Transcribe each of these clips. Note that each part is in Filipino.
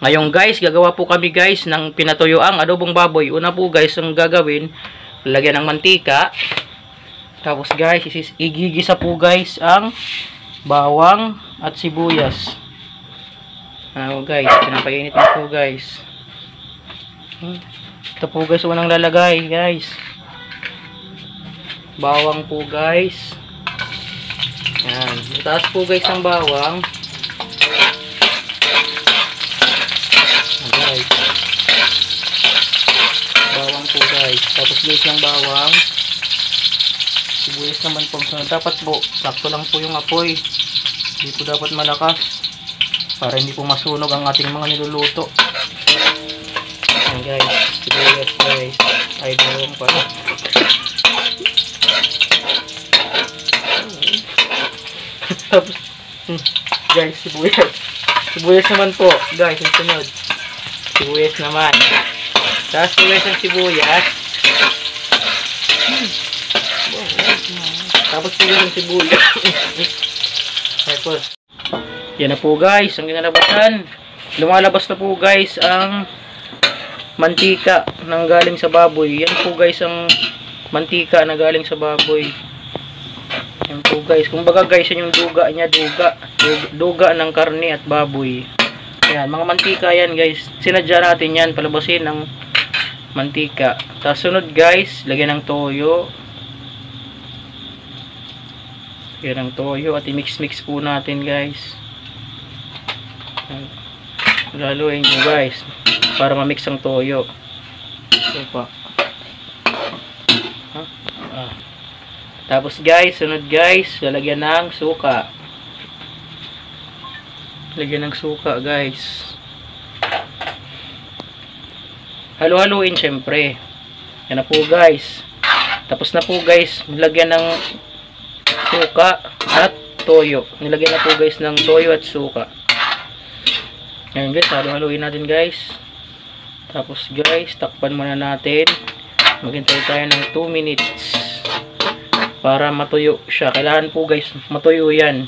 Ngayon guys, gagawa po kami guys ng pinatuyuang adobong baboy. Una po guys, ang gagawin, lagyan ng mantika. Tapos guys, igigisa po guys ang bawang at sibuyas. Guys, pinapainit na po guys. Ito po guys, unang lalagay guys. Bawang po guys. Yan. Itaas po guys ang bawang. Guys. Bawang po guys. Tapos guys ng bawang. Sibuyas naman po. Dapat po, sakto lang po yung apoy. Hindi po dapat malakas. Para hindi po masunog ang ating mga niluluto. Ayan guys. Sibuyas guys. Ay bawang pala. Tapos, guys, sibuyas. Sibuyas naman po. Guys, yung sunod. Sibuyas naman. Tapos sibuyas ng sibuyas. Tapos sibuyas ng sibuyas. Tapos, yan na po guys, ang ginalabasan. Lumalabas na po guys ang mantika nang galing sa baboy. Yan po guys ang mantika na galing sa baboy. Yan po guys. Kung baga guys, yan yung duga niya. Duga ng karne at baboy. Yan, mga mantika yan guys. Sinadya natin yan, palabasin ng mantika. Tapos sunod guys, lagyan ng toyo. Lagyan ng toyo at i-mix-mix po natin guys. Laluin nyo guys para ma-mix ang toyo. Ito pa. Tapos guys, sunod guys, lalagyan ng suka. Lagyan ng suka guys. Halo-haluin syempre. Yan na po guys. Tapos na po guys, lagyan ng suka at toyo. Nilagyan na po guys ng toyo at suka. Yan guys, halo-haluin natin guys. Tapos guys, takpan muna natin. Maghintay tayo ng 2 minutes. Para matuyo siya. Kailangan po guys, matuyo yan.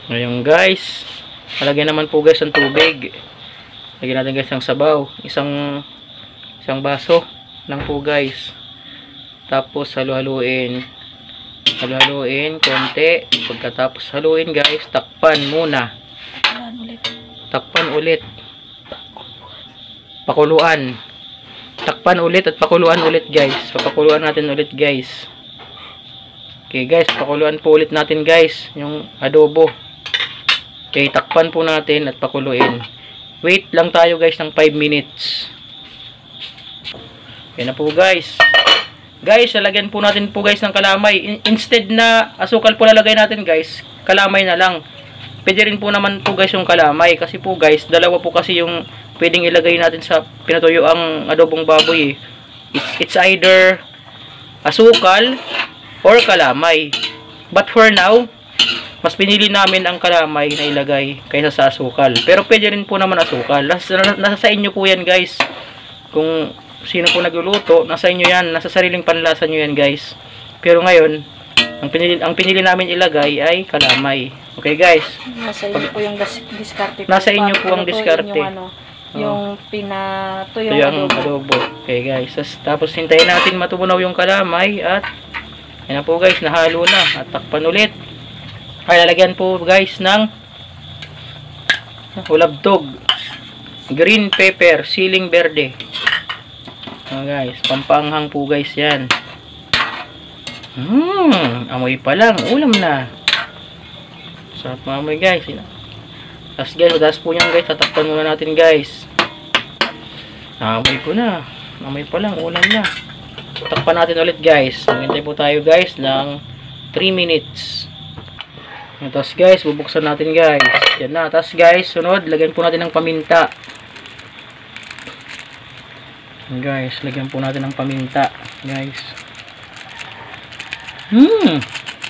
Ngayon guys, lagyan naman po guys ng tubig. Lagyan natin guys ng sabaw. Isang baso lang po guys. Tapos halu-haluin. Halu-haluin konti. Pagkatapos haluin guys, takpan muna. Takpan ulit. Pakuluan. Takpan ulit at pakuluan ulit guys. Papakuluan natin ulit guys. Okay guys, pakuluan po ulit natin guys yung adobo. Okay, takpan po natin at pakuluin. Wait lang tayo guys ng 5 minutes. Okay na po guys. Guys, lalagyan po natin po guys ng kalamay. Instead na asukal po lalagay natin guys, kalamay na lang. Pwede rin po naman po guys yung kalamay. Kasi po guys, dalawa po kasi yung pwedeng ilagay natin sa pinatuyo ang adobong baboy. It's either asukal or kalamay. But for now, mas pinili namin ang kalamay na ilagay kaysa sa asukal. Pero pwede rin po naman asukal. Nasa sa inyo po yan guys. Kung sino po nagluluto, nasa inyo yan. Nasa sariling panlasa nyo yan guys. Pero ngayon, ang pinili namin ilagay ay kalamay. Okay guys? Nasa inyo po yung diskarte. Nasa inyo po ang diskarte. Yung pinatuyo yung adobo. Okay guys. Tapos hintayin natin matunaw yung kalamay at yan na po guys, nahalo na. At takpan ulit. Ay, lalagyan po guys ng hulabtog, green pepper, siling berde. Guys, pampaanghang po guys yan. Amoy pa lang, ulam na. Sarap maamoy guys. Tapos guys, taas po yan guys, tatakpan muna natin guys. Amoy ko na. Amoy pa lang, ulam na. Takpan natin ulit guys. Maghintay po tayo guys ng 3 minutes. Tapos guys, bubuksan natin guys. Yan na. Tapos guys, sunod, lagyan po natin ng paminta. Guys, lagyan po natin ng paminta. Guys.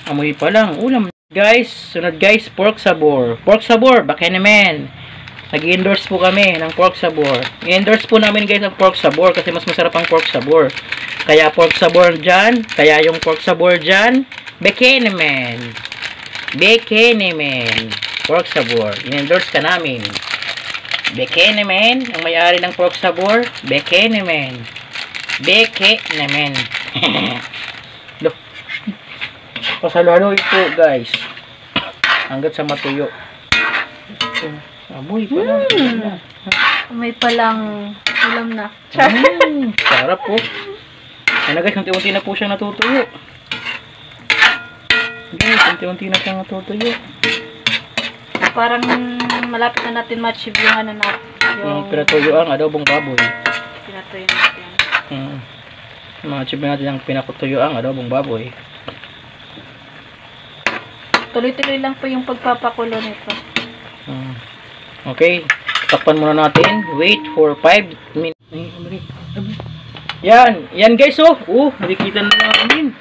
Amoy pa lang, ulam. Guys, sunod guys, pork sabor. Pork sabor, baka naman. Nag-endorse po kami ng pork sabor. I-endorse po namin guys ang pork sabor kasi mas masarap ang pork sabor. Kaya pork sabor dyan. Kaya yung pork sabor dyan, baka naman. Bekenemen. Pork sabor. In-endorse ka namin. Bekenemen. Ang may-ari ng pork sabor. Bekenemen. Bekenemen. Look. Pasalo ito, guys. Hanggat sa matuyo. Amoy pa lang. May palang ulam na. Sarap po. Ayan na guys, unti-unti na po siyang natutuyo. Guys, unti-unti na siyang natutuyo. Parang malapit na natin ma-achieve yung ano na. Yung pinatuyo ang adobong baboy. Pinatuyo natin. Ma-achieve natin ang pinatuyo ang adobong baboy. Tuloy-tuloy lang po yung pagpapakulo nito. Okay. Takpan muna natin. Wait for 5 minutes. Yan guys, nakikita na namin.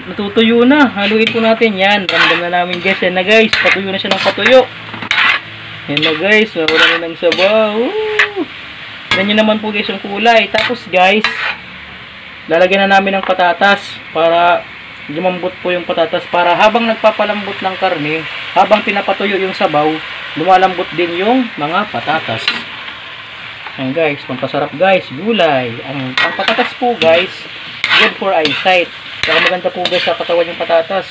Natutuyo na. Haluin po natin. Yan, ramdam na namin guys. Yan na guys, patuyo na siya ng patuyo. Yan na guys, nawala na ng sabaw. Ganyan naman po guys yung kulay. Tapos guys, lalagyan na namin ng patatas para lumambot po yung patatas. Para habang nagpapalambot ng karne, habang pinapatuyo yung sabaw, lumalambot din yung mga patatas. Yan guys, pampasarap guys, gulay. Ang patatas po guys, good for eyesight. Saka maganda po guys sa katawan yung patatas.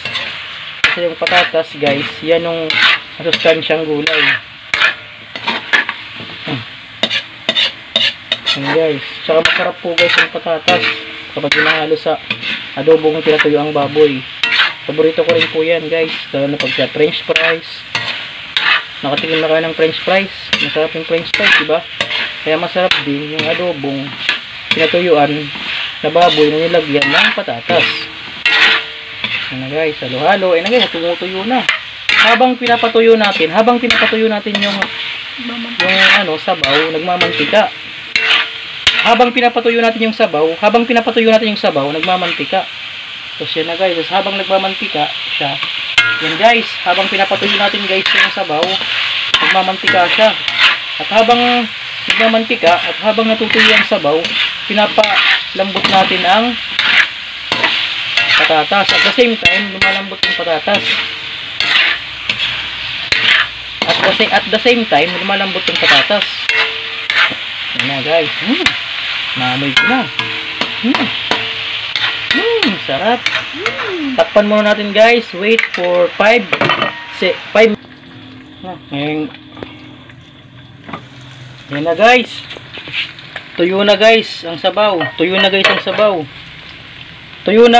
Kasi yung patatas guys, yan yung masustansyang gulay. Yan guys, saka masarap po guys yung patatas kapag ginahalo sa adobong pinatuyo ang baboy. Paborito ko rin po yan guys, lalo na pag sa french fries. Nakatikim na kayo ng french fries, masarap yung french fries, diba? Kaya masarap din yung adobong pinatuyuan na baboy na nilagyan ng patatas. Yan na guys, halo-halo. Yan na guys, tumutuyo na. Habang pinapatuyo natin yung sabaw, nagmamantika. Habang pinapatuyo natin yung sabaw, nagmamantika. Tapos yan na guys, habang nagmamantika siya. Yan guys, habang pinapatuyo natin guys yung sabaw, nagmamantika siya. At habang nagmamantika at habang natutuyo ang sabaw, pinapalambot natin ang patatas. At the same time, lumalambot yung patatas. At the same time, lumalambot yung patatas. Yan na guys. Naamoy ko na. Sarap. Takpan muna natin guys. Wait for 5 yan na guys. Tuyo na guys ang sabaw. Tuyo na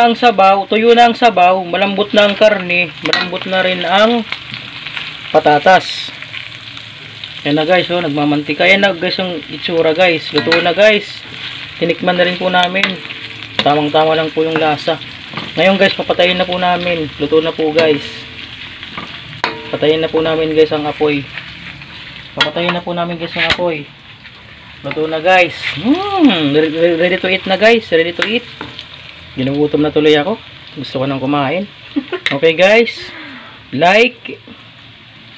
ang sabaw. Malambot na ang karne. Malambot na rin ang patatas. Yan na guys, nagmamantika. Yan na guys yung itsura guys. Luto na guys. Tinikman na rin po namin. Tamang-tama lang po yung lasa. Ngayon guys, papatayin na po namin. Luto na po guys. Patayin na po namin guys ang apoy. Papatayin na po namin guys ang apoy. Luto na guys. Ready to eat na guys. Ready to eat. Ginugutom na tuloy ako. Gusto ko nang kumain. Okay guys. Like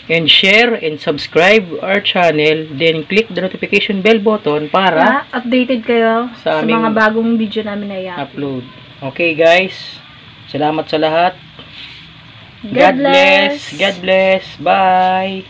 and share and subscribe our channel. Then click the notification bell button para updated kayo sa mga bagong video namin na i-upload. Okay guys. Salamat sa lahat. God bless. God bless. Bye.